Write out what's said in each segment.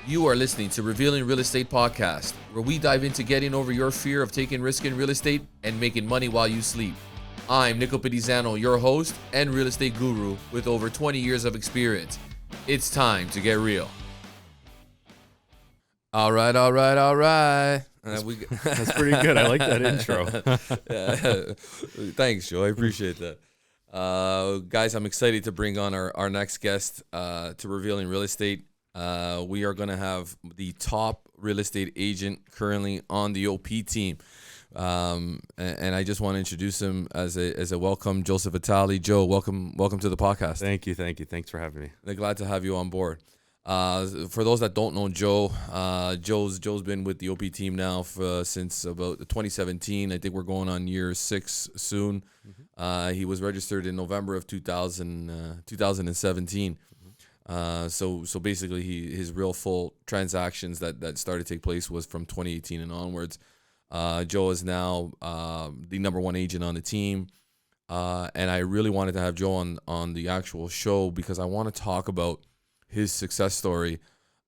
You are listening to Revealing Real Estate Podcast, where we dive into getting over your fear of taking risk in real estate and making money while you sleep. I'm Nico Pedizano, your host and real estate guru with over 20 years of experience. It's time to get real. All right. That's pretty good. I like that intro. Thanks, Joe. I appreciate that. Guys, I'm excited to bring on our next guest to Revealing Real Estate. We are going to have the top real estate agent currently on the OP team. And I just want to introduce him as a welcome, Joseph Vitale. Joe, welcome to the podcast. Thank you. Thanks for having me. They're glad to have you on board. For those that don't know Joe, Joe's been with the OP team now since about 2017. I think we're going on year 6 soon. Mm-hmm. He was registered in November of 2017. So basically his real full transactions that started to take place was from 2018 and onwards. Joe is now the number one agent on the team. And I really wanted to have Joe on the actual show because I want to talk about his success story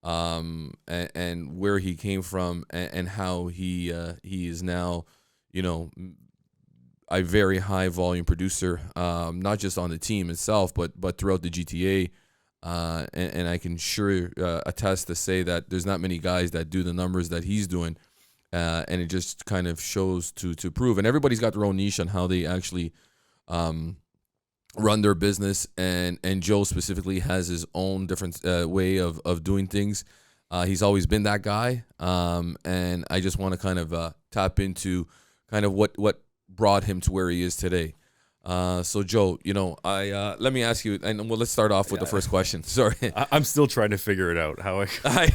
and where he came from and how he is now, a very high volume producer, not just on the team itself, but throughout the GTA. And I can sure attest to say that there's not many guys that do the numbers that he's doing, and it just kind of shows to prove. And everybody's got their own niche on how they actually run their business, and Joe specifically has his own different way of doing things. He's always been that guy, and I just want to kind of tap into kind of what brought him to where he is today. So Joe, let me ask you, and let's start off with the first question. Sorry, I'm still trying to figure it out. I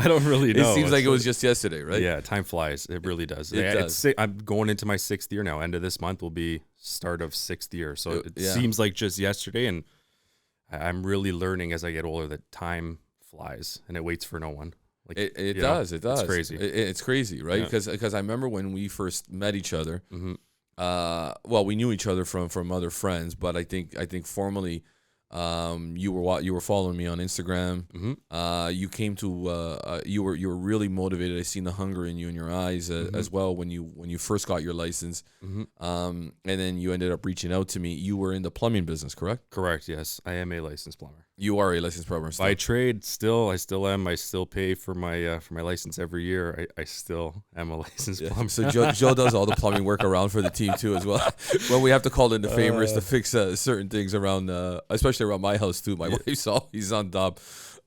don't really know. It seems like it was just yesterday, right? Yeah, time flies. It really does. It does. I'm going into my 6th year now. End of this month will be start of 6th year. So it seems like just yesterday, and I'm really learning as I get older that time flies and it waits for no one. Like it does. It's crazy. It's crazy, right? Because I remember when we first met each other. Mm-hmm. We knew each other from other friends, but I think formally, you were following me on Instagram. Mm-hmm. You came to you were really motivated. I seen the hunger in you in your eyes as well when you first got your license. Mm-hmm. And then you ended up reaching out to me. You were in the plumbing business, correct? Correct. Yes, I am a licensed plumber. You are a licensed plumber still. By trade. I still am. I still pay for my license every year. I still am a licensed plumber. So Joe does all the plumbing work around for the team too as well. When we have to call in the favors to fix certain things around, especially around my house too. My wife's always on top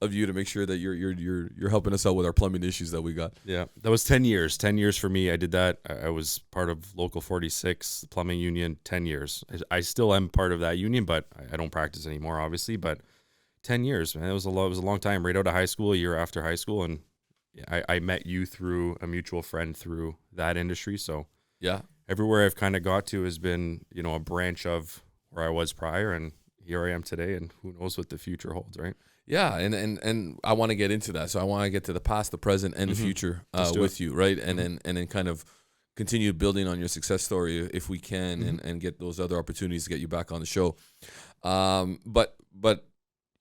of you to make sure that you're helping us out with our plumbing issues that we got. Yeah, that was 10 years. 10 years for me. I did that. I was part of Local 46, the plumbing union. 10 years. I still am part of that union, but I don't practice anymore, obviously. But 10 years, man. It was a long time. Right out of high school, a year after high school, and I met you through a mutual friend through that industry. So yeah, everywhere I've kind of got to has been, a branch of where I was prior, and here I am today, and who knows what the future holds, right? Yeah, and I want to get into that. So I want to get to the past, the present, and the future with you, right? And then kind of continue building on your success story if we can, and get those other opportunities to get you back on the show. But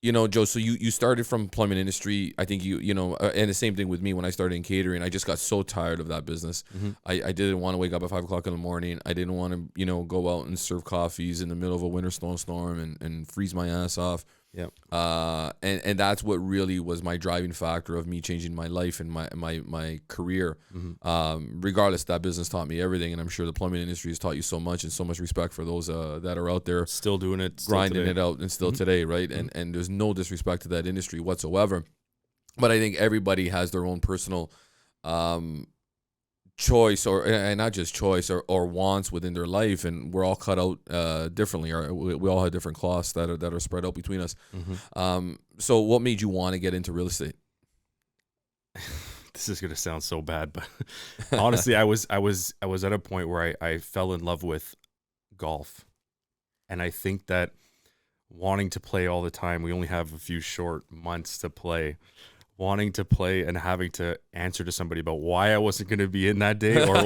Joe, so you started from plumbing industry. I think and the same thing with me when I started in catering. I just got so tired of that business. Mm-hmm. I didn't want to wake up at 5 o'clock in the morning. I didn't want to, go out and serve coffees in the middle of a winter snowstorm and freeze my ass off. Yeah. And that's what really was my driving factor of me changing my life and my career. Mm-hmm. Regardless, that business taught me everything, and I'm sure the plumbing industry has taught you so much, and so much respect for those that are out there still doing it, grinding it out, and still today, right? Mm-hmm. And there's no disrespect to that industry whatsoever, but I think everybody has their own personal choice, and not just choice or wants within their life, and we're all cut out differently. We all have different cloths that are spread out between us. Mm-hmm. So what made you want to get into real estate? This is gonna sound so bad, but honestly, I was at a point where I fell in love with golf, and I think that wanting to play all the time, we only have a few short months to play. Wanting to play and having to answer to somebody about why I wasn't going to be in that day or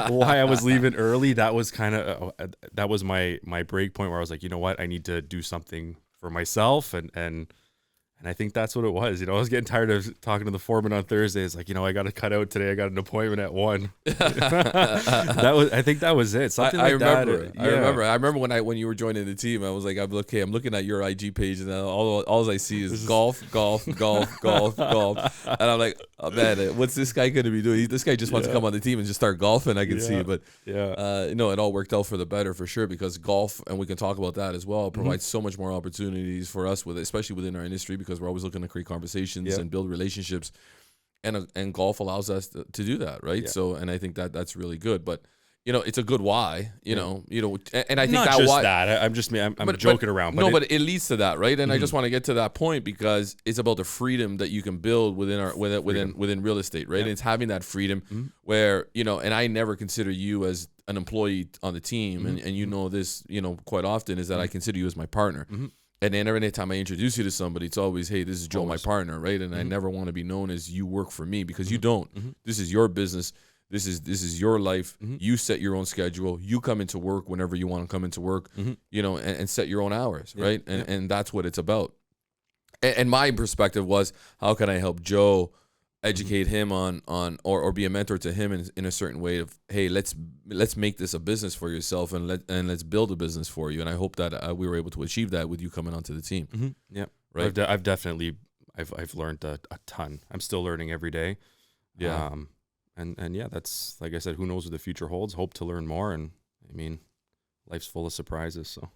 why I was leaving early. That was kind of that was my break point where I was like, you know what, I need to do something for myself and And I think that's what it was. I was getting tired of talking to the foreman on Thursday. It's like, I got to cut out today. I got an appointment at 1. I think that was it. Something like that. I remember when you were joining the team, I was like, I'm looking at your IG page, and all I see is golf, golf, golf, golf, golf. And I'm like, oh, man, what's this guy going to be doing? This guy just wants to come on the team and just start golfing. I can see, but it all worked out for the better for sure, because golf, and we can talk about that as well, provides so much more opportunities for us especially within our industry, because we're always looking to create conversations and build relationships, and golf allows us to do that, right? Yeah. So, and I think that's really good, but it's a good why, and I think not that just why that I'm joking around, but but it leads to that, right? And I just want to get to that point, because it's about the freedom that you can build within real estate, right? And it's having that freedom where, and I never consider you as an employee on the team, and this, quite often, is that I consider you as my partner. And then every time I introduce you to somebody, it's always, hey, this is Joe, my partner, right? And I never want to be known as you work for me, because you don't. This is your business. This is your life. You set your own schedule. You come into work whenever you want to come into work, and set your own hours, right? And that's what it's about. And my perspective was, how can I help Joe educate him on or be a mentor to him in a certain way of, hey, let's make this a business for yourself, and let's build a business for you. And I hope that we were able to achieve that with you coming onto the team. Yeah, right. I've definitely learned a ton. I'm still learning every day. Yeah. And that's, like I said, who knows what the future holds. Hope to learn more. And I mean, life's full of surprises. So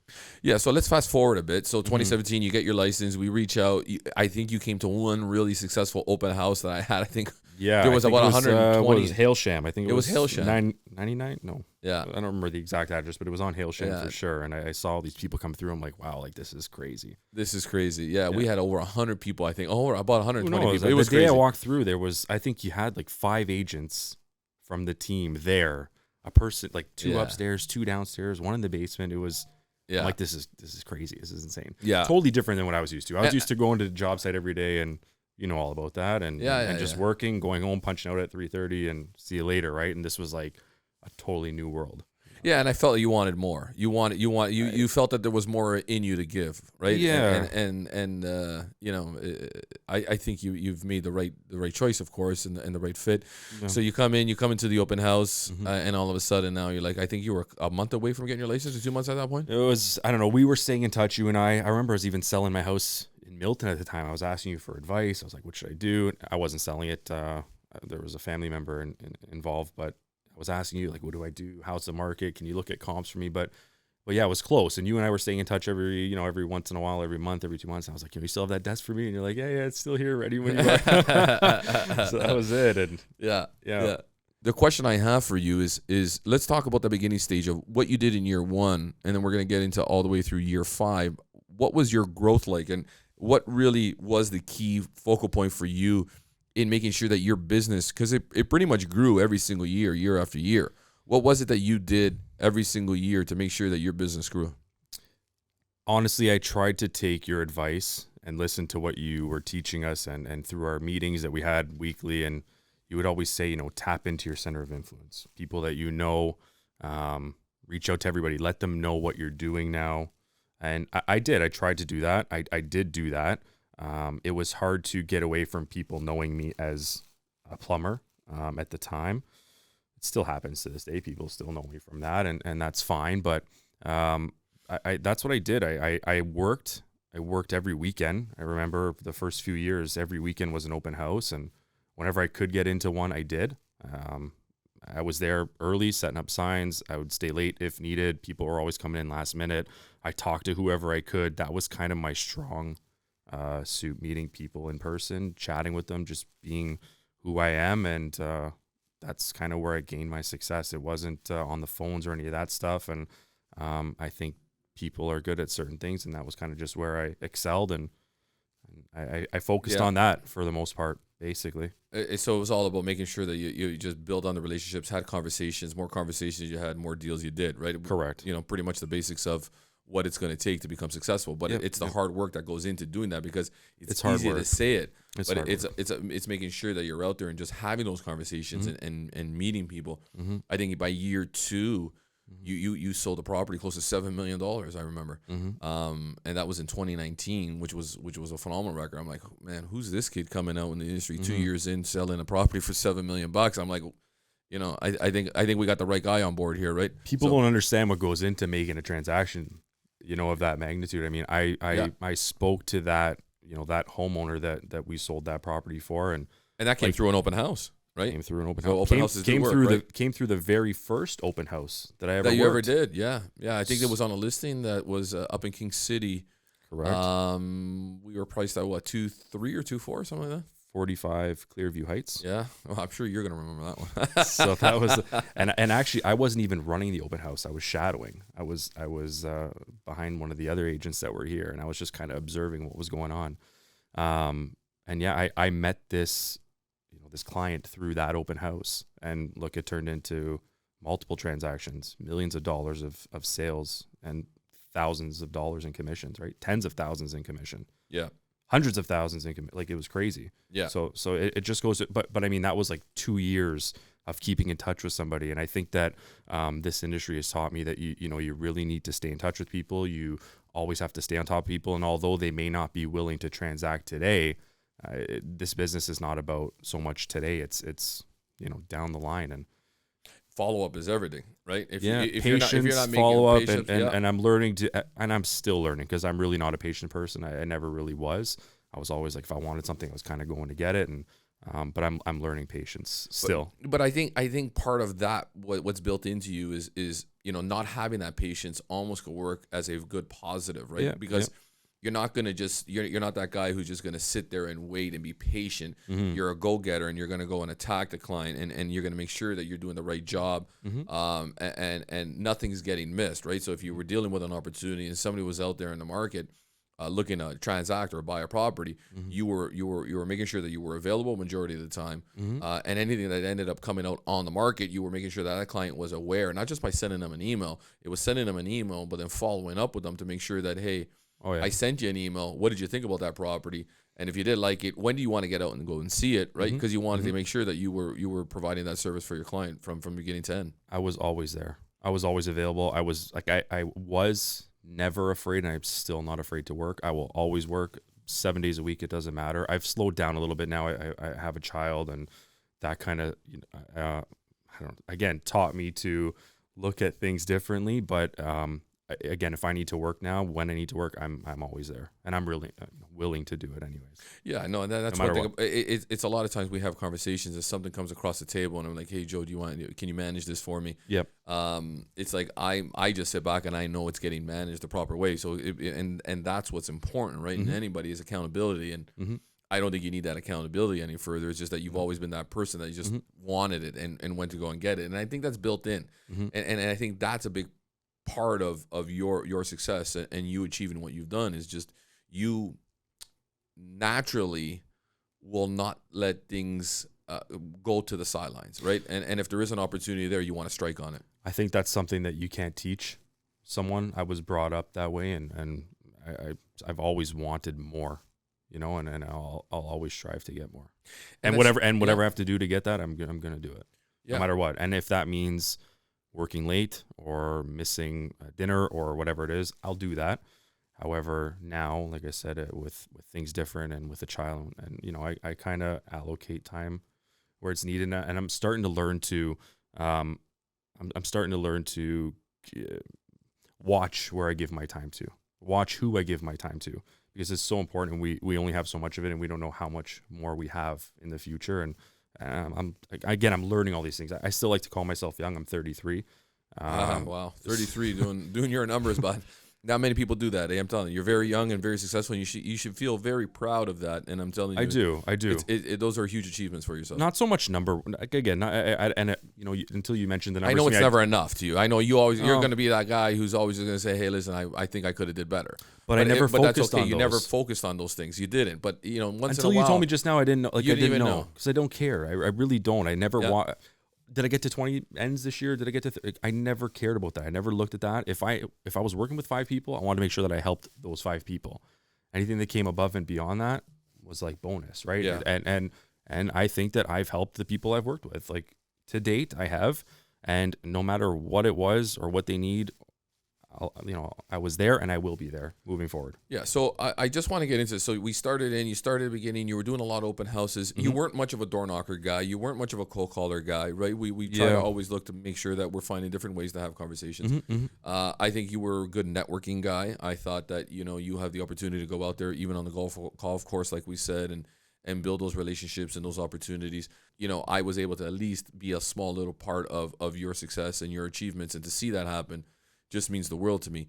yeah, so let's fast forward a bit. So 2017, you get your license. We reach out. I think you came to one really successful open house that I had. I think there was about 120. It was Hailsham. I think it was Hailsham. 99? No. Yeah. I don't remember the exact address, but it was on Hailsham for sure. And I saw all these people come through. I'm like, wow, like this is crazy. This is crazy. Yeah, we had over 100 people, I think. Oh, about 120 people. It was crazy. The day I walked through, I think you had like 5 agents from the team there. A person, like 2 upstairs, 2 downstairs, 1 in the basement. It was I'm like, this is crazy. This is insane. Yeah. Totally different than what I was used to. I was used to going to the job site every day, and all about that, and just working, going home, punching out at 3:30 and see you later, right? And this was like a totally new world. Yeah, and I felt you wanted more. You felt that there was more in you to give, right? Yeah. And I think you've made the right choice, of course, and the right fit. Yeah. So you come into the open house, and all of a sudden now you're like, I think you were a month away from getting your license, or 2 months at that point. It was, I don't know. We were staying in touch, you and I. I remember I was even selling my house in Milton at the time. I was asking you for advice. I was like, what should I do? I wasn't selling it. There was a family member involved, but I was asking you, like, what do I do? How's the market? Can you look at comps for me? But yeah, it was close. And you and I were staying in touch every once in a while, every month, every 2 months. And I was like, can you still have that desk for me? And you're like, yeah, it's still here, ready when you are. So that was it. And yeah. The question I have for you is let's talk about the beginning stage of what you did in year 1, and then we're going to get into all the way through year 5. What was your growth like, and what really was the key focal point for you in making sure that your business, because it pretty much grew every single year after year. What was it that you did every single year to make sure that your business grew? Honestly, I tried to take your advice and listen to what you were teaching us, and through our meetings that we had weekly, and you would always say, tap into your center of influence. People that reach out to everybody, let them know what you're doing now. And I did. I tried to do that. I did do that. It was hard to get away from people knowing me as a plumber at the time. It still happens to this day. People still know me from that, and that's fine. But that's what I did. I worked every weekend. I remember the first few years, every weekend was an open house, and whenever I could get into one, I did. I was there early, setting up signs. I would stay late if needed. People were always coming in last minute. I talked to whoever I could. That was kind of my strong suit, meeting people in person, chatting with them, just being who I am. And that's kind of where I gained my success. It wasn't on the phones or any of that stuff. And I think people are good at certain things, and that was kind of just where I excelled. And I focused on that for the most part, basically. So it was all about making sure that you just build on the relationships, had conversations, more conversations you had, more deals you did, right? Correct. Pretty much the basics of what it's going to take to become successful, but it's the hard work that goes into doing that, because it's easy to say it, but it's making sure that you're out there and just having those conversations and meeting people. I think by year 2, You sold a property close to $7 million, I remember. And that was in 2019, which was a phenomenal record. I'm like, man, who's this kid coming out in the industry 2 years in selling a property for $7 million? I'm like, I think we got the right guy on board here, right? People don't understand what goes into making a transaction, of that magnitude. I mean, I spoke to that, that homeowner that we sold that property for, and that came through an open house. Right? Came through an open So house. open houses came work, through right? came through the very first open house that I ever that you worked. ever did. Yeah. I think it was on a listing that was up in King City. Correct. We were priced at what, 2.3 or 2.4, something like that. 45 Clearview Heights. Yeah, well, I'm sure you're gonna remember that one. So that was, and actually, I wasn't even running the open house. I was shadowing. I was behind one of the other agents that were here, and I was just kind of observing what was going on. And yeah, I met this client through that open house, and look, it turned into multiple transactions, millions of dollars of sales, and thousands of dollars in commissions, right? Tens of thousands in commission. Yeah. Hundreds of thousands in like, it was crazy. Yeah. So it just goes, but I mean, that was like 2 years of keeping in touch with somebody. And I think that this industry has taught me that you really need to stay in touch with people. You always have to stay on top of people. And although they may not be willing to transact today, this business is not about so much today. It's down the line, and follow up is everything, right? If you're not follow up, and I'm learning and I'm still learning, because I'm really not a patient person. I never really was. I was always like, if I wanted something, I was kind of going to get it, and but I'm learning patience still. But I think part of that, what's built into you is not having that patience almost could work as a good positive, right? Yeah, because you're not going to just, you're not that guy who's just going to sit there and wait and be patient. You're a go-getter, and you're going to go and attack the client, and you're going to make sure that you're doing the right job, and nothing's getting missed, right? So if you were dealing with an opportunity and somebody was out there in the market looking to transact or buy a property, you were making sure that you were available majority of the time, and anything that ended up coming out on the market, you were making sure that client was aware, not just by sending them an email. It was sending them an email, but then following up with them to make sure that, hey, I sent you an email. What did you think about that property? And if you did like it, when do you want to get out and go and see it, right? Because you wanted to make sure that you were providing that service for your client from beginning to end. I was always there. I was always available. I was like, I was never afraid, and I'm still not afraid to work. I will always work 7 days a week. It doesn't matter. I've slowed down a little bit now. I have a child, and that kind of, taught me to look at things differently. But again, if I need to work now, when I need to work, I'm always there, and I'm really willing to do it anyways. Yeah, no, and that's one thing. It's a lot of times we have conversations as something comes across the table, and I'm like, hey, Joe, can you manage this for me? Yep. It's like I just sit back and I know it's getting managed the proper way. So and that's what's important, right? And anybody is accountability, and I don't think you need that accountability any further. It's just that you've always been that person that just wanted it and went to go and get it, and I think that's built in, and I think that's a big part of your success and you achieving what you've done is just you naturally will not let things go to the sidelines, right? And if there is an opportunity there, you want to strike on it. I think that's something that you can't teach someone. I was brought up that way, and I've always wanted more, and I'll always strive to get more, and whatever I have to do to get that, I'm gonna do it, no matter what. And if that means working late or missing dinner or whatever it is, I'll do that. However, now, like I said, with things different and with a child, and I kind of allocate time where it's needed, and I'm starting to learn to, watch where I give my time to, watch who I give my time to, because it's so important. We only have so much of it, and we don't know how much more we have in the future. And I'm learning all these things. I still like to call myself young. I'm 33. Wow, 33 doing your numbers, but not many people do that. I'm telling you, you're very young and very successful. And you should feel very proud of that. And I'm telling you, I do. Those are huge achievements for yourself. Not so much number. Again, until you mentioned the numbers. I know it's never enough to you. I know you're going to be that guy who's always going to say, "Hey, listen, I think I could have did better." But I never focused that's okay. on You those. never focused on those things. You didn't. But once until in a while, you told me just now, I didn't know. Like, you I didn't even know because I don't care. I really don't. I never want. Did I get to 20 ends this year? Did I get to? I never cared about that. I never looked at that. If I was working with 5 people, I wanted to make sure that I helped those 5 people. Anything that came above and beyond that was like bonus, right? Yeah. And I think that I've helped the people I've worked with. Like to date, I have. And no matter what it was or what they need, I was there and I will be there moving forward. Yeah, so I just want to get into this. So you started at the beginning, you were doing a lot of open houses. You weren't much of a door knocker guy. You weren't much of a cold caller guy, right? We try to always look to make sure that we're finding different ways to have conversations. I think you were a good networking guy. I thought that, you have the opportunity to go out there, even on the golf course, like we said, and build those relationships and those opportunities. I was able to at least be a small little part of your success and your achievements, and to see that happen just means the world to me.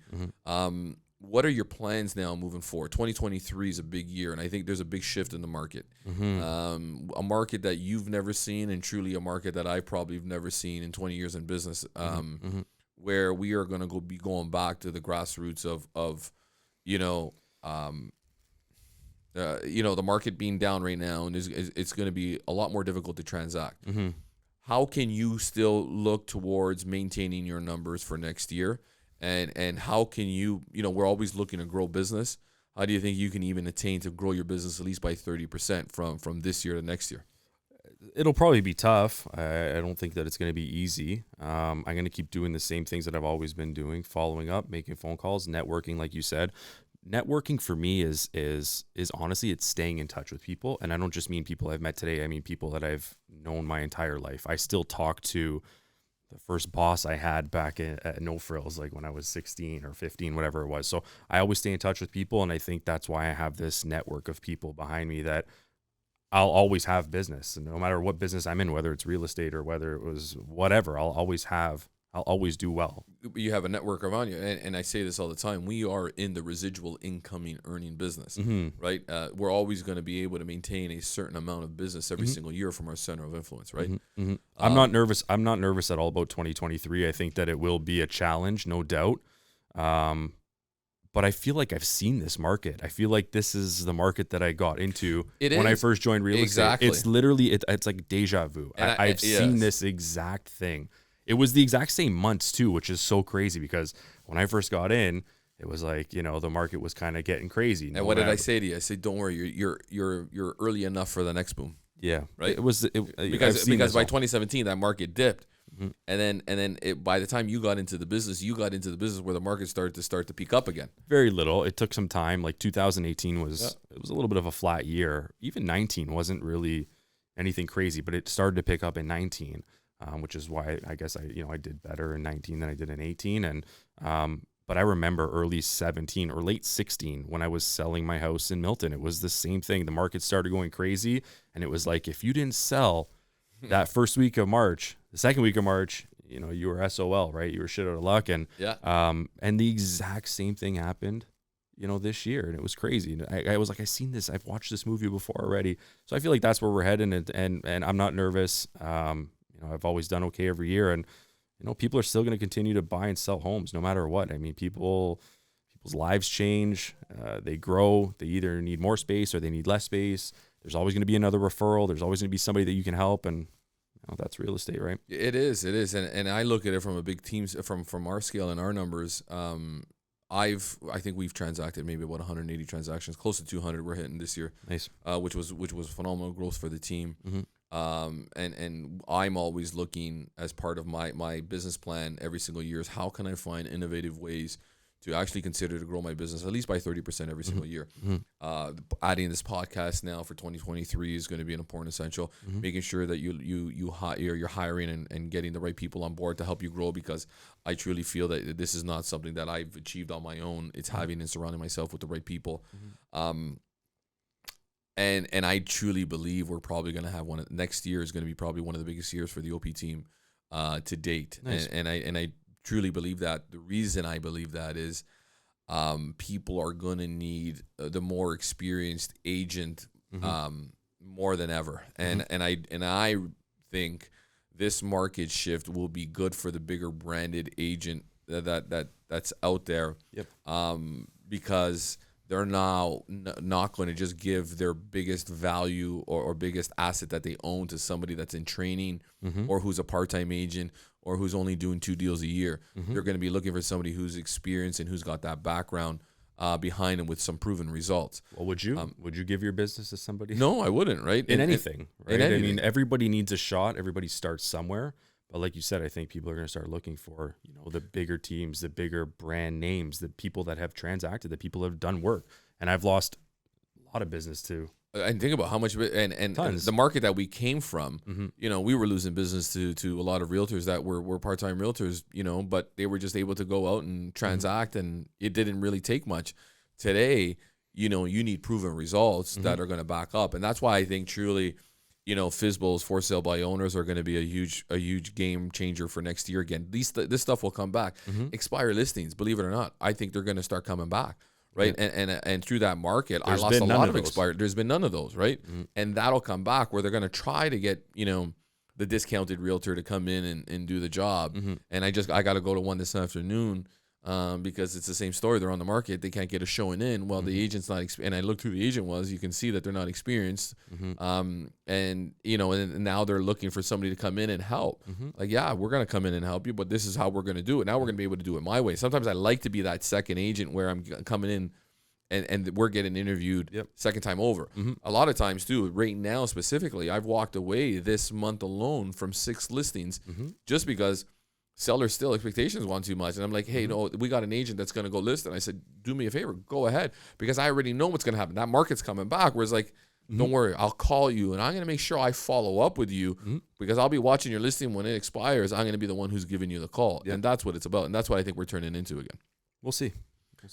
What are your plans now moving forward? 2023 is a big year, and I think there's a big shift in the market. A market that you've never seen, and truly a market that I probably have never seen in 20 years in business, where we are going to be going back to the grassroots of the market being down right now, and it's going to be a lot more difficult to transact. How can you still look towards maintaining your numbers for next year? And how can you, we're always looking to grow business. How do you think you can even attain to grow your business at least by 30% from this year to next year? It'll probably be tough. I don't think that it's going to be easy. I'm going to keep doing the same things that I've always been doing, following up, making phone calls, networking, like you said. Networking for me is honestly, it's staying in touch with people. And I don't just mean people I've met today. I mean people that I've known my entire life. I still talk to the first boss I had back at No Frills, like when I was 16 or 15, whatever it was. So I always stay in touch with people. And I think that's why I have this network of people behind me that I'll always have business. And no matter what business I'm in, whether it's real estate or whether it was whatever, I'll always do well. You have a network around you, and I say this all the time. We are in the residual incoming earning business, right? We're always going to be able to maintain a certain amount of business every single year from our center of influence, right? I'm not nervous. I'm not nervous at all about 2023. I think that it will be a challenge, no doubt. But I feel like I've seen this market. I feel like this is the market that I got into when I first joined real estate. It's literally, it's like deja vu. I've seen this exact thing. It was the exact same months too, which is so crazy because when I first got in, it was like, the market was kind of getting crazy. And what did I say to you? I said, "Don't worry, you're early enough for the next boom." Yeah, right. Because by 2017 that market dipped, and then by the time you got into the business, where the market started to peak up again. Very little. It took some time. Like 2018 it was a little bit of a flat year. Even 19 wasn't really anything crazy, but it started to pick up in 19. Which is why I guess I did better in 19 than I did in 18. And but I remember early 17 or late 16 when I was selling my house in Milton, it was the same thing. The market started going crazy, and it was like if you didn't sell that first week of March, the second week of March, you were SOL, right? You were shit out of luck. And and the exact same thing happened, this year, and it was crazy. And I was like, I've seen this. I've watched this movie before already. So I feel like that's where we're heading, and I'm not nervous. I've always done okay every year, and people are still going to continue to buy and sell homes no matter what. I mean, people's lives change, they grow. They either need more space or they need less space. There's always going to be another referral. There's always going to be somebody that you can help, and that's real estate, right? It is, and I look at it from a big team, from our scale and our numbers. I think we've transacted maybe about 180 transactions, close to 200 we're hitting this year. Nice. Which was phenomenal growth for the team. And I'm always looking as part of my business plan every single year is how can I find innovative ways to actually consider to grow my business at least by 30% every single year. Adding this podcast now for 2023 is going to be an important essential. Making sure that you're hiring and getting the right people on board to help you grow, because I truly feel that this is not something that I've achieved on my own. It's having and surrounding myself with the right people. And I truly believe we're probably going to have next year is going to be probably one of the biggest years for the OP team to date. Nice. And I truly believe that. The reason I believe that is people are going to need the more experienced agent more than ever. And I think this market shift will be good for the bigger branded agent that's out there. Because they're now not going to just give their biggest value or biggest asset that they own to somebody that's in training or who's a part-time agent or who's only doing 2 deals a year. They're going to be looking for somebody who's experienced and who's got that background behind them with some proven results. Well, would you give your business to somebody? No, I wouldn't, right? In anything, right? I mean, everybody needs a shot. Everybody starts somewhere. But like you said, I think people are going to start looking for, the bigger teams, the bigger brand names, the people that have transacted, the people that have done work. And I've lost a lot of business too. And think about how much, and the market that we came from, we were losing business to a lot of realtors that were part-time realtors, but they were just able to go out and transact, and it didn't really take much. Today, you need proven results that are going to back up. And that's why I think truly, FSBOs, for sale by owners, are going to be a huge game changer for next year. Again, this stuff will come back. Expire listings, believe it or not, I think they're going to start coming back. Right. Yeah. And through that market, I lost a lot of expired. There's been none of those. Right. And that'll come back where they're going to try to get, the discounted realtor to come in and do the job. And I got to go to one this afternoon because it's the same story. They're on the market. They can't get a showing in. Well, the agent's not, and I looked who the agent was. You can see that they're not experienced. And, and now they're looking for somebody to come in and help. Like, yeah, we're going to come in and help you, but this is how we're going to do it. Now we're going to be able to do it my way. Sometimes I like to be that second agent where I'm coming in and we're getting interviewed second time over. A lot of times too, right now specifically, I've walked away this month alone from 6 listings just because sellers still expectations want too much. And I'm like, hey, no, we got an agent that's going to go list. And I said, do me a favor, go ahead, because I already know what's going to happen. That market's coming back. Whereas like, don't worry, I'll call you and I'm going to make sure I follow up with you because I'll be watching your listing when it expires. I'm going to be the one who's giving you the call. And that's what it's about. And that's what I think we're turning into again. We'll see.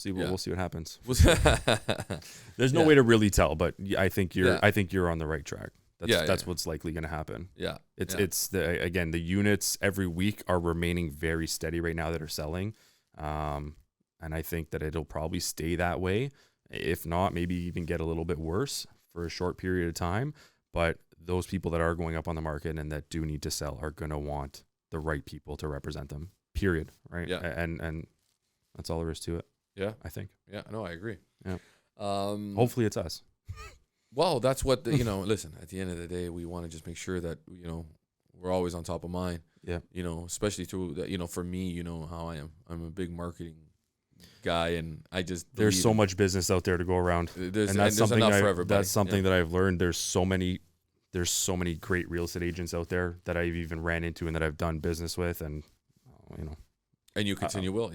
We'll see what happens. There's no way to really tell, but I think you're on the right track. That's what's likely going to happen. It's the units every week are remaining very steady right now that are selling, and I think that it'll probably stay that way. If not, maybe even get a little bit worse for a short period of time. But those people that are going up on the market and that do need to sell are going to want the right people to represent them. Period. Right. Yeah. And that's all there is to it. Yeah, I think. Yeah, no, I agree. Yeah. Hopefully it's us. Well, that's what listen, at the end of the day, we want to just make sure that, we're always on top of mind. Yeah. Especially through that, for me, how I am. I'm a big marketing guy, and I just there's so much business out there to go around. There's something enough for everybody. That's something that I've learned. There's so many great real estate agents out there that I've even ran into and that I've done business with, and and you continue will,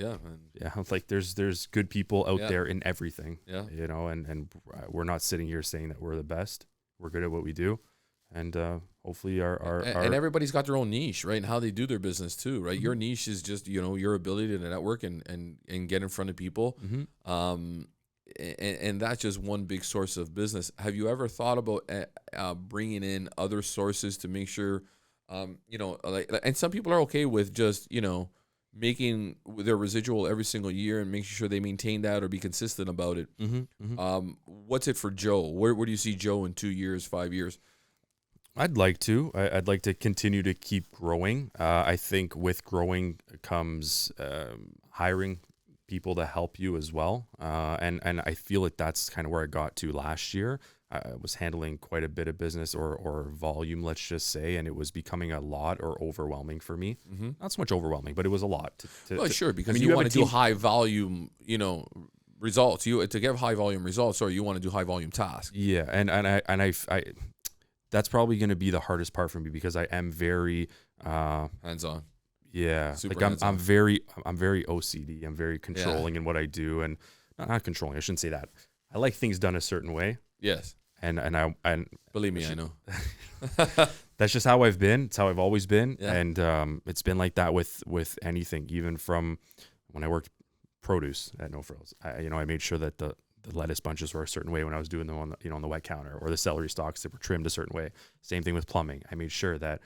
it's like there's good people out there in everything, and we're not sitting here saying that we're the best. We're good at what we do, and hopefully and everybody's got their own niche, right? And how they do their business too, right? Your niche is just your ability to network and get in front of people, and that's just one big source of business. Have you ever thought about bringing in other sources to make sure, and some people are okay with just making their residual every single year and making sure they maintain that or be consistent about it. What's it for Joe? Where do you see Joe in 2 years, 5 years? I'd like to. I'd like to continue to keep growing. I think with growing comes hiring people to help you as well. And I feel like that's kind of where I got to last year. I was handling quite a bit of business or volume, let's just say, and it was becoming a lot or overwhelming for me. Not so much overwhelming, but it was a lot. Sure, because you want to do high volume, results. To get high volume results, or you want to do high volume tasks. Yeah, and I that's probably going to be the hardest part for me because I am very hands on. Yeah, super like I'm very OCD. I'm very controlling in what I do, and not controlling. I shouldn't say that. I like things done a certain way. Yes. And believe me, I know. That's just how I've been. It's how I've always been, and it's been like that with anything, even from when I worked produce at No Frills. I made sure that the lettuce bunches were a certain way when I was doing them on the wet counter, or the celery stalks that were trimmed a certain way. Same thing with plumbing. I made sure that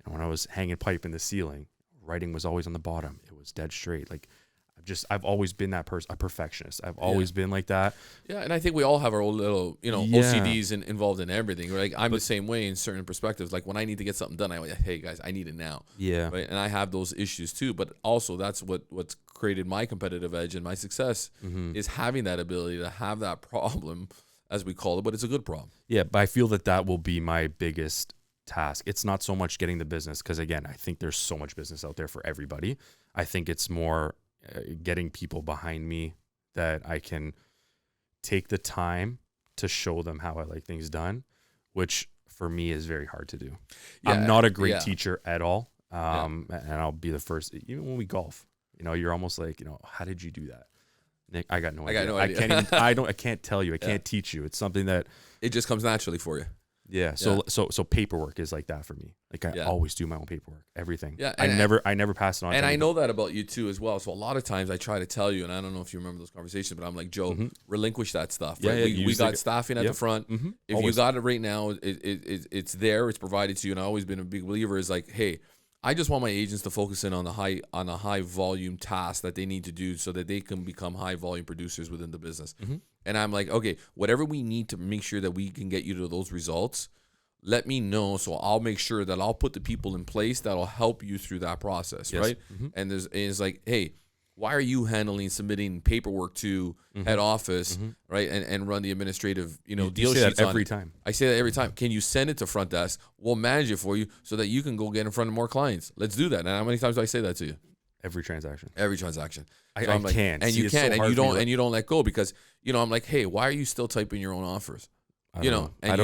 when I was hanging pipe in the ceiling, writing was always on the bottom. It was dead straight. Like I've always been that person, a perfectionist. I've always been like that. Yeah, and I think we all have our own little, OCDs involved in everything. Like I'm the same way in certain perspectives. Like when I need to get something done, I'm like, hey guys, I need it now. Yeah. Right? And I have those issues too. But also that's what's created my competitive edge and my success is having that ability to have that problem, as we call it. But it's a good problem. Yeah, but I feel that will be my biggest task. It's not so much getting the business, because again, I think there's so much business out there for everybody. I think it's more getting people behind me that I can take the time to show them how I like things done, which for me is very hard to do. Yeah, I'm not a great teacher at all. And I'll be the first. Even when we golf, you're almost like, how did you do that, Nick? I got no idea. I got no idea. I can't even. I can't tell you. I can't teach you. It's something that it just comes naturally for you. Yeah. So paperwork is like that for me. Like I always do my own paperwork, everything. Yeah. I never pass it on. And I know that about you too as well. So a lot of times I try to tell you, and I don't know if you remember those conversations, but I'm like, Joe, relinquish that stuff. Right? Yeah, we got staffing at the front. If Always. you got it right now, it's there. It's provided to you. And I've always been a big believer is like, hey, I just want my agents to focus in on the high volume task that they need to do so that they can become high volume producers within the business. And I'm like, okay, whatever we need to make sure that we can get you to those results, let me know, so I'll make sure that I'll put the people in place that'll help you through that process, right? And it's like, hey, why are you submitting paperwork to head office, right, and run the administrative, deal say sheets that every time. I say that every time. Can you send it to front desk? We'll manage it for you so that you can go get in front of more clients. Let's do that. And how many times do I say that to you? Every transaction. Every transaction. I like, can't. And See, you can, so and you don't let go because I'm like, hey, why are you still typing your own offers? And you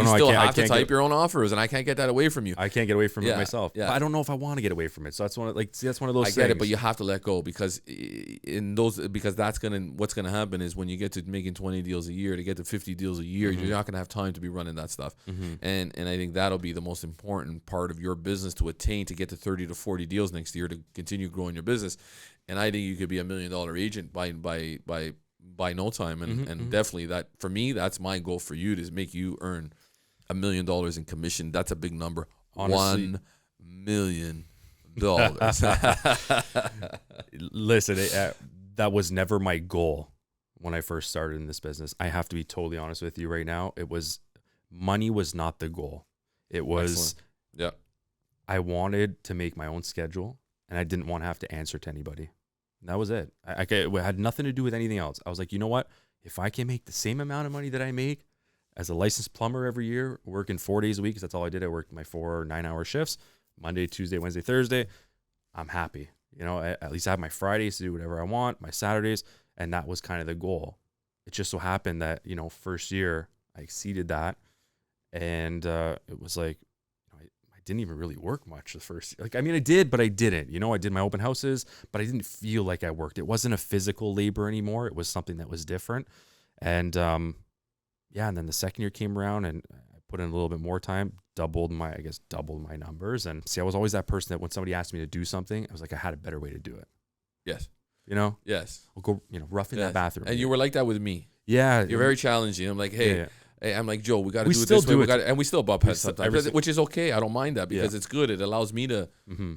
still have to type your own offers, and I can't get that away from you. I can't get away from it myself. Yeah. But I don't know if I want to get away from it. So that's one of that's one of those. I get it, but you have to let go because that's what's gonna happen is when you get to making 20 deals a year, to get to 50 deals a year, you're not gonna have time to be running that stuff. And I think that'll be the most important part of your business to attain, to get to 30 to 40 deals next year to continue growing your business. And I think you could be $1 million agent by no time, and definitely that for me, that's my goal for you, to make you earn $1 million in commission. That's a big number. Honestly, $1 million. Listen, that was never my goal when I first started in this business. I have to be totally honest with you right now. Money was not the goal. It was, I wanted to make my own schedule, and I didn't want to have to answer to anybody. That was it. It had nothing to do with anything else. I was like, you know what? If I can make the same amount of money that I make as a licensed plumber every year, working 4 days a week, because that's all I did. I worked my 4 9-hour shifts, Monday, Tuesday, Wednesday, Thursday. I'm happy. At least I have my Fridays to do whatever I want, my Saturdays, and that was kind of the goal. It just so happened that, first year I exceeded that, and it was like, didn't even really work much the first year. I did, but I didn't. I did my open houses, but I didn't feel like I worked. It wasn't a physical labor anymore. It was something that was different. And and then the second year came around, and I put in a little bit more time, doubled my numbers. And see, I was always that person that when somebody asked me to do something, I was like, I had a better way to do it. Yes. Yes. We'll go, rough in that bathroom. And you were like that with me. Yeah. You're very challenging. I'm like, hey. Yeah. Hey, I'm like, Joe, we got to do it this way. And we still bump heads sometimes, which is okay. I don't mind that because it's good. It allows me to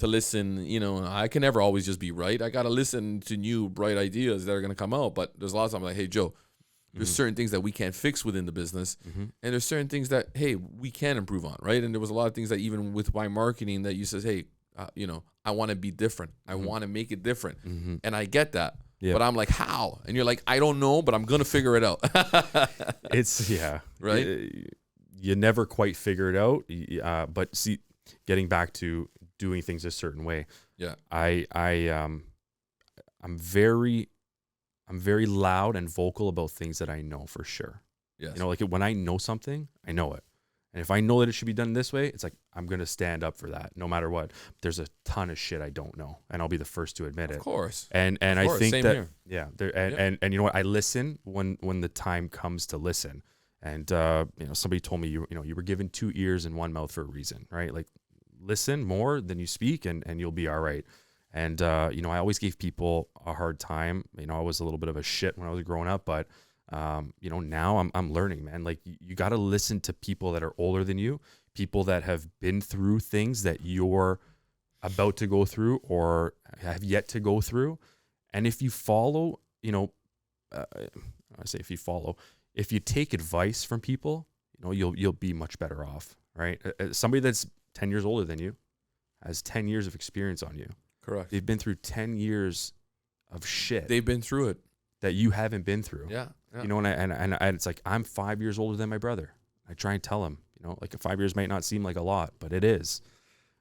listen. I can never always just be right. I got to listen to new, bright ideas that are going to come out. But there's a lot of times I'm like, hey, Joe, there's certain things that we can't fix within the business. And there's certain things that, hey, we can improve on, right? And there was a lot of things that even with my marketing that you says, hey, I want to be different. I want to make it different. And I get that. Yeah. But I'm like, how? And you're like, I don't know, but I'm going to figure it out. Right? You never quite figure it out. But see, getting back to doing things a certain way. Yeah. I'm very loud and vocal about things that I know for sure. Yes. When I know something, I know it. And if I know that it should be done this way, it's like, I'm going to stand up for that no matter what. There's a ton of shit I don't know, and I'll be the first to admit it. Of course. And of course. I think Same that, here. yeah. And you know what? I listen when the time comes to listen. And, somebody told me, you were given 2 ears and 1 mouth for a reason, right? Like, listen more than you speak, and you'll be all right. And, I always gave people a hard time. I was a little bit of a shit when I was growing up, but now I'm learning, man. Like, you got to listen to people that are older than you, people that have been through things that you're about to go through or have yet to go through. And if you follow, if you take advice from people, you'll be much better off, right? Somebody that's 10 years older than you has 10 years of experience on you. Correct. They've been through 10 years of shit. They've been through it that you haven't been through. Yeah. And it's like, I'm 5 years older than my brother. I try and tell him, 5 years might not seem like a lot, but it is.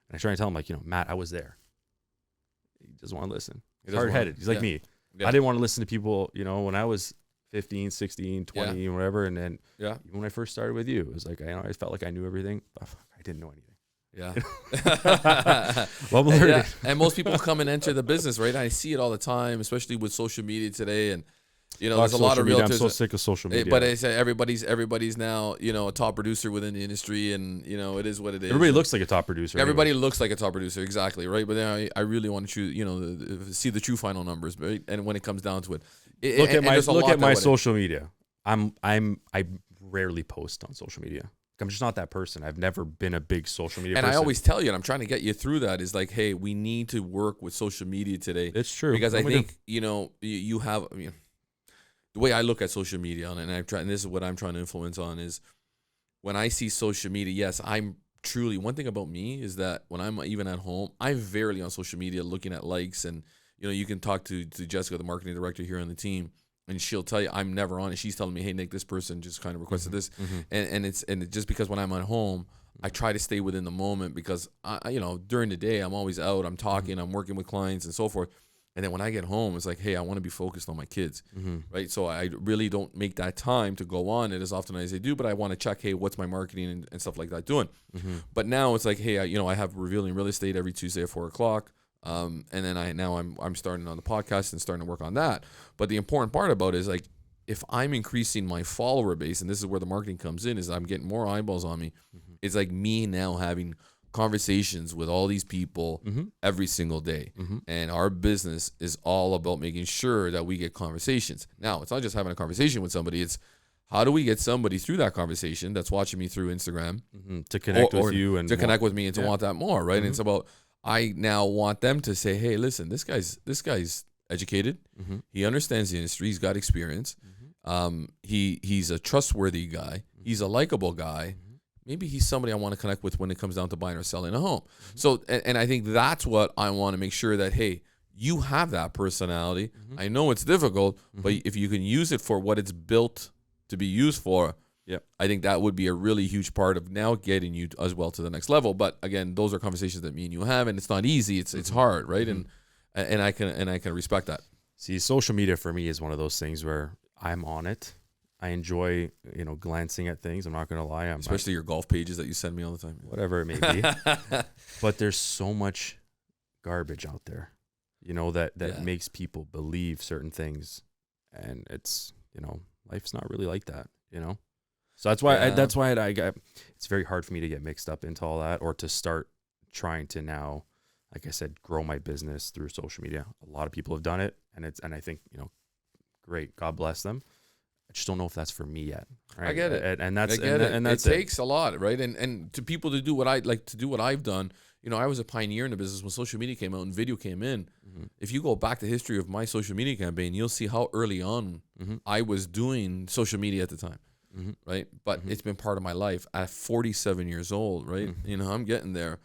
And I try and tell him, like, Matt, I was there. He doesn't want to listen. He's hard-headed. He's like me. Yeah. I didn't want to listen to people, when I was 15, 16, 20, whatever. And then even when I first started with you, it was like, I felt like I knew everything. But I didn't know anything. Yeah. Well, I'm learning. Yeah. And most people come and enter the business, right? I see it all the time, especially with social media today. And, there's a lot of realtors. I'm so sick of social media. But I say everybody's now, a top producer within the industry, and, it is what it is. Everybody looks like a top producer. Everybody looks like a top producer, exactly, right? But then I really want to choose, see the true final numbers, right? And when it comes down to it, look at my social media. I rarely post on social media. I'm just not that person. I've never been a big social media person. I always tell you, and I'm trying to get you through that, is like, hey, we need to work with social media today. It's true. Because I think, you have, the way I look at social media, and this is what I'm trying to influence on, is when I see social media, yes, I'm truly, one thing about me is that when I'm even at home, I'm very on social media looking at likes, and, you can talk to Jessica, the marketing director here on the team, and she'll tell you I'm never on it. She's telling me, hey, Nick, this person just kind of requested this. And it's just because when I'm at home, I try to stay within the moment, because during the day I'm always out, I'm talking, I'm working with clients and so forth. And then when I get home, it's like, hey, I want to be focused on my kids, right? So I really don't make that time to go on it as often as I do, but I want to check, hey, what's my marketing and stuff like that doing? But now it's like, hey, I have Revealing Real Estate every Tuesday at 4:00. And then I'm starting on the podcast and starting to work on that. But the important part about it is, like, if I'm increasing my follower base, and this is where the marketing comes in, is I'm getting more eyeballs on me. It's like me now having conversations with all these people every single day. And our business is all about making sure that we get conversations. Now, it's not just having a conversation with somebody. It's how do we get somebody through that conversation that's watching me through Instagram to connect with you and to connect with me and to want that more, right? And it's about, I now want them to say, hey, listen, this guy's educated. He understands the industry. He's got experience. He's a trustworthy guy. He's a likable guy. Maybe he's somebody I want to connect with when it comes down to buying or selling a home. So, and I think that's what I want to make sure that, hey, you have that personality. I know it's difficult, but if you can use it for what it's built to be used for, I think that would be a really huge part of now getting you as well to the next level. But again, those are conversations that me and you have, and it's not easy. It's hard, right? And I can respect that. See, social media for me is one of those things where I'm on it. I enjoy, glancing at things. I'm not going to lie. Especially your golf pages that you send me all the time. Whatever it may be. But there's so much garbage out there, that makes people believe certain things. And it's, life's not really like that, So that's why I got, it's very hard for me to get mixed up into all that, or to start trying to now, like I said, grow my business through social media. A lot of people have done it, and I think, great, God bless them. I just don't know if that's for me yet. Right? I get it. And that's it takes a lot, right? And to people to do what I've done, I was a pioneer in the business when social media came out and video came in. If you go back to the history of my social media campaign, you'll see how early on I was doing social media at the time. Right? But it's been part of my life at 47 years old, right? I'm getting there.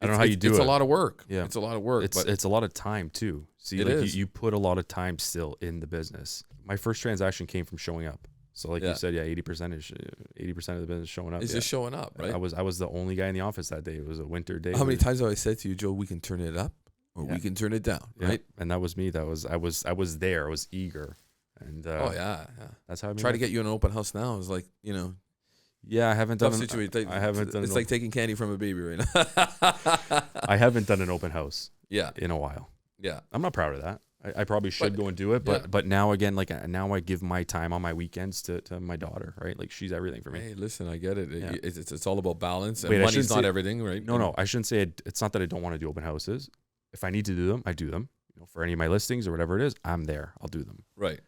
I don't know how you do it. It's a lot of work. Yeah. It's a lot of work. It's a lot of time too. See, you put a lot of time still in the business. My first transaction came from showing up. So you said, 80% of the business showing up. It's just showing up, right? I was the only guy in the office that day. It was a winter day. How many times have I said to you, Joe, we can turn it up or we can turn it down, right? And that was me. I was there. I was eager. And that's how I try to get you in an open house now. It's like, yeah, I haven't done. It's like taking candy from a baby right now. I haven't done an open house. Yeah, in a while. Yeah, I'm not proud of that. I probably should go and do it, but now again, now I give my time on my weekends to my daughter, right? Like, she's everything for me. Hey, listen, I get it. Yeah. It's all about balance, and money's not everything, right? No, I shouldn't say it. It's not that I don't want to do open houses. If I need to do them, I do them. For any of my listings or whatever it is, I'm there. I'll do them. Right.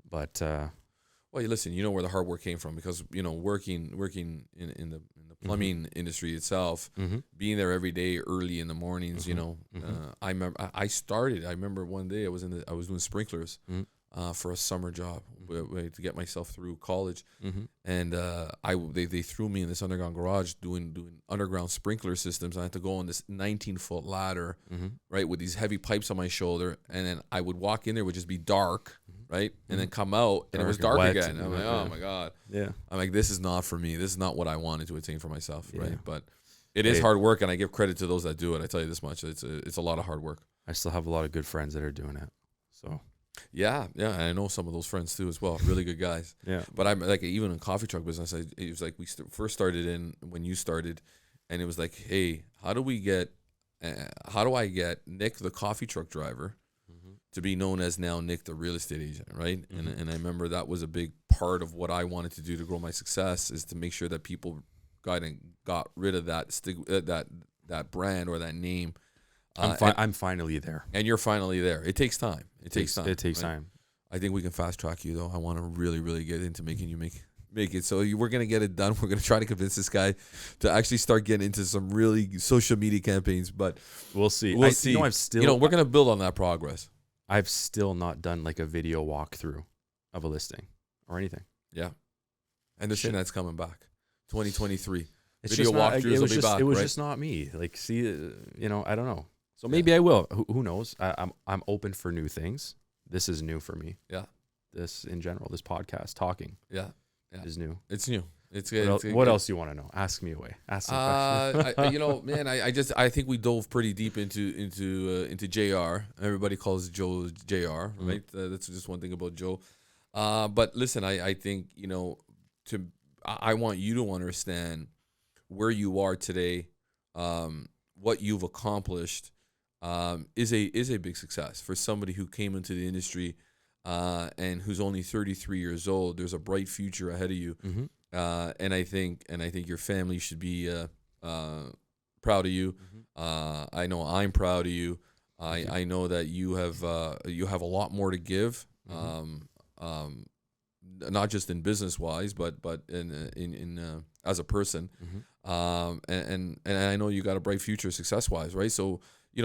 But well, you listen. You know where the hard work came from, because working in the plumbing industry itself, being there every day early in the mornings. I remember one day I was doing sprinklers for a summer job to get myself through college, and they threw me in this underground garage doing underground sprinkler systems. I had to go on this 19-foot ladder, right, with these heavy pipes on my shoulder, and then I would walk in there, it would just be dark. Right, and then come out and it was dark again. I'm like, oh my god. Yeah. I'm like, this is not for me. This is not what I wanted to attain for myself. Yeah. Right, but it is hard work, and I give credit to those that do it. I tell you this much: it's a lot of hard work. I still have a lot of good friends that are doing it. So. Yeah, and I know some of those friends too as well. Really good guys. Yeah. But I'm like, even in coffee truck business, it was like we first started when you started, and it was like, hey, how do I get Nick, the coffee truck driver, to be known as now Nick, the real estate agent, right? And I remember that was a big part of what I wanted to do to grow my success, is to make sure that people got rid of that that brand or that name. I'm finally there. And you're finally there. It takes time. It takes time. It takes right? time. I think we can fast track you, though. I want to really, really get into making you make it. So we're going to get it done. We're going to try to convince this guy to actually start getting into some really social media campaigns, but we'll see. We'll see. I've still, we're going to build on that progress. I've still not done like a video walkthrough of a listing or anything. Yeah. And they're saying that's coming back. 2023. It's Video walkthroughs will be back, It was right? just not me. Like, see, I don't know. So maybe I will. Who knows? I'm open for new things. This is new for me. Yeah. This in general, this podcast talking. Yeah. Is new. It's new. It's what else do you want to know? Ask me away. Ask some questions. Man, I think we dove pretty deep into JR. Everybody calls Joe JR, right? That's just one thing about Joe. But listen, I think I want you to understand where you are today, what you've accomplished, is a big success for somebody who came into the industry and who's only 33 years old. There's a bright future ahead of you. And I think your family should be proud of you. I know I'm proud of you. I know that you have a lot more to give, not just in business wise, but in as a person. And I know you got a bright future success wise, right? So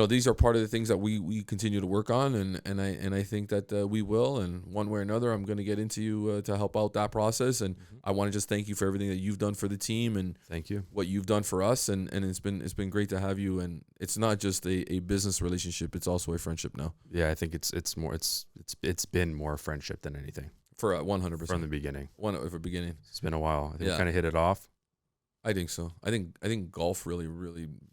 these are part of the things that we continue to work on, and I think that we will, and one way or another, I'm going to get into you to help out that process. And I want to just thank you for everything that you've done for the team, and thank you what you've done for us, and it's been great to have you. And it's not just a business relationship; it's also a friendship now. Yeah, I think it's been more friendship than anything For 100% from the beginning. For the beginning, it's been a while. I think we kind of hit it off. I think so. I think golf really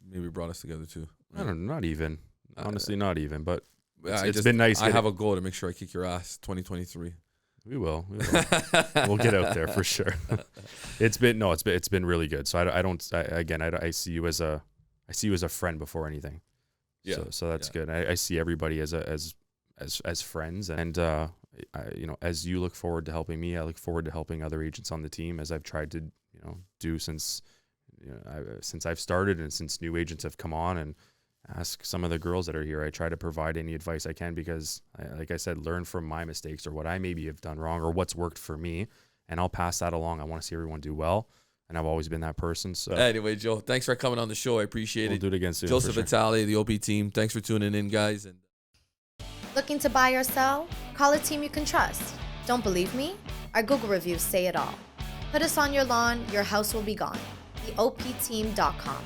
maybe brought us together too. Right? I don't know, not even. Honestly, not even. But it's been nice. I have a goal to make sure I kick your ass 2023. We will. We'll get out there for sure. It's been really good. So I see you as a friend before anything. Yeah. So that's good. I see everybody as friends, and as you look forward to helping me, I look forward to helping other agents on the team, as I've tried to do since I've started, and since new agents have come on, and ask some of the girls that are here. I try to provide any advice I can, because like I said, learn from my mistakes or what I maybe have done wrong or what's worked for me, and I'll pass that along. I want to see everyone do well, and I've always been that person. So anyway, Joe, thanks for coming on the show. I appreciate it. We'll do it again soon. Joseph Vitale, the OP team. Thanks for tuning in, guys. And looking to buy or sell? Call a team you can trust. Don't believe me? Our Google reviews say it all. Put us on your lawn, your house will be gone. TheOPteam.com.